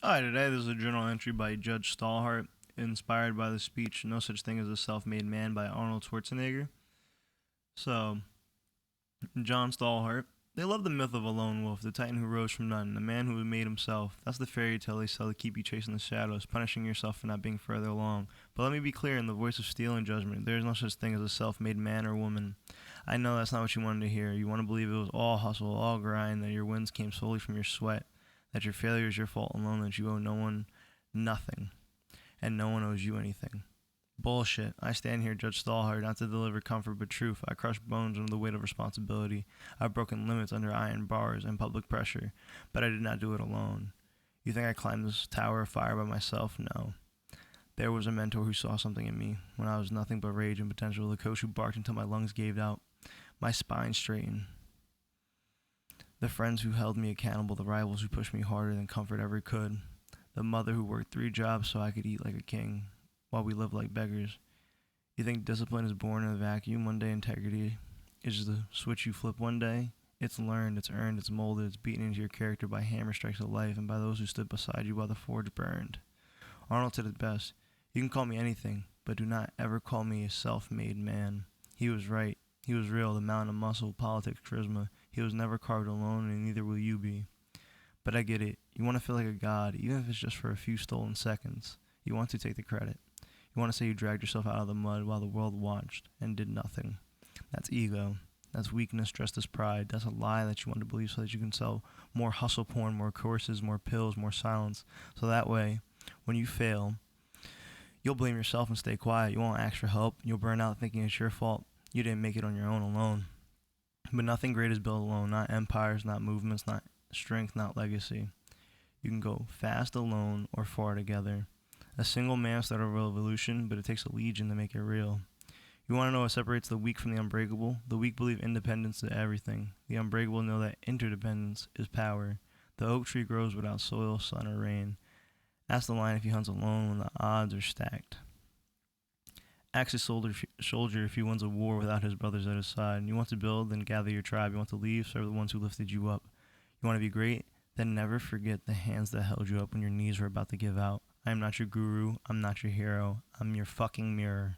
Hi, today this is a journal entry by Judge StalHart, inspired by the speech No Such Thing as a Self-Made Man by Arnold Schwarzenegger. So, John StalHart. They love the myth of a lone wolf, the titan who rose from none, the man who made himself. That's the fairy tale they sell to keep you chasing the shadows, punishing yourself for not being further along. But let me be clear, in the voice of steel and judgment, there is no such thing as a self-made man or woman. I know that's not what you wanted to hear. You want to believe it was all hustle, all grind, that your wins came solely from your sweat, that your failure is your fault alone, that you owe no one nothing, and no one owes you anything. Bullshit. I stand here, Judge StalHart, not to deliver comfort but truth. I crush bones under the weight of responsibility. I've broken limits under iron bars and public pressure, but I did not do it alone. You think I climbed this tower of fire by myself? No. There was a mentor who saw something in me when I was nothing but rage and potential, the coach who barked until my lungs gave out, my spine straightened. The friends who held me accountable, the rivals who pushed me harder than comfort ever could, the mother who worked 3 jobs so I could eat like a king, while we lived like beggars. You think discipline is born in a vacuum? One day integrity is the switch you flip one day. It's learned, it's earned, it's molded, it's beaten into your character by hammer strikes of life and by those who stood beside you while the forge burned. Arnold said it best. You can call me anything, but do not ever call me a self-made man. He was right. He was real, the mountain of muscle, politics, charisma. He was never carved alone, and neither will you be. But I get it. You want to feel like a god, even if it's just for a few stolen seconds. You want to take the credit. You want to say you dragged yourself out of the mud while the world watched and did nothing. That's ego. That's weakness dressed as pride. That's a lie that you want to believe so that you can sell more hustle porn, more courses, more pills, more silence. So that way, when you fail, you'll blame yourself and stay quiet. You won't ask for help. You'll burn out thinking it's your fault. You didn't make it on your own alone. But nothing great is built alone. Not empires, not movements, not strength, not legacy. You can go fast alone or far together. A single man started a revolution, but it takes a legion to make it real. You want to know what separates the weak from the unbreakable? The weak believe independence is everything. The unbreakable know that interdependence is power. The oak tree grows without soil, sun, or rain. Ask the lion if he hunts alone when the odds are stacked. Ask a soldier if he wins a war without his brothers at his side. You want to build, then gather your tribe. You want to leave, serve the ones who lifted you up. You want to be great? Then never forget the hands that held you up when your knees were about to give out. I am not your guru. I'm not your hero. I'm your fucking mirror.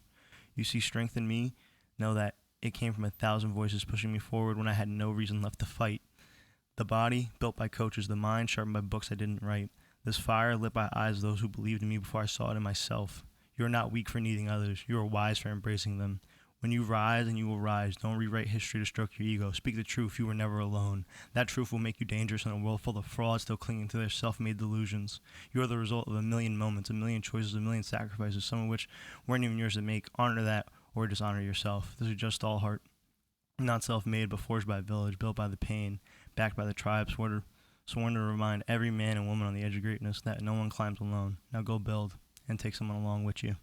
You see strength in me? Know that it came from 1,000 voices pushing me forward when I had no reason left to fight. The body, built by coaches. The mind, sharpened by books I didn't write. This fire, lit by eyes of those who believed in me before I saw it in myself. You are not weak for needing others. You are wise for embracing them. When you rise and you will rise, don't rewrite history to stroke your ego. Speak the truth. You were never alone. That truth will make you dangerous in a world full of frauds still clinging to their self-made delusions. You are the result of a million moments, a million choices, a million sacrifices, some of which weren't even yours to make. Honor that or dishonor yourself. This is just StalHart. Not self-made, but forged by a village, built by the pain, backed by the tribe, sworn to remind every man and woman on the edge of greatness that no one climbs alone. Now go build and take someone along with you.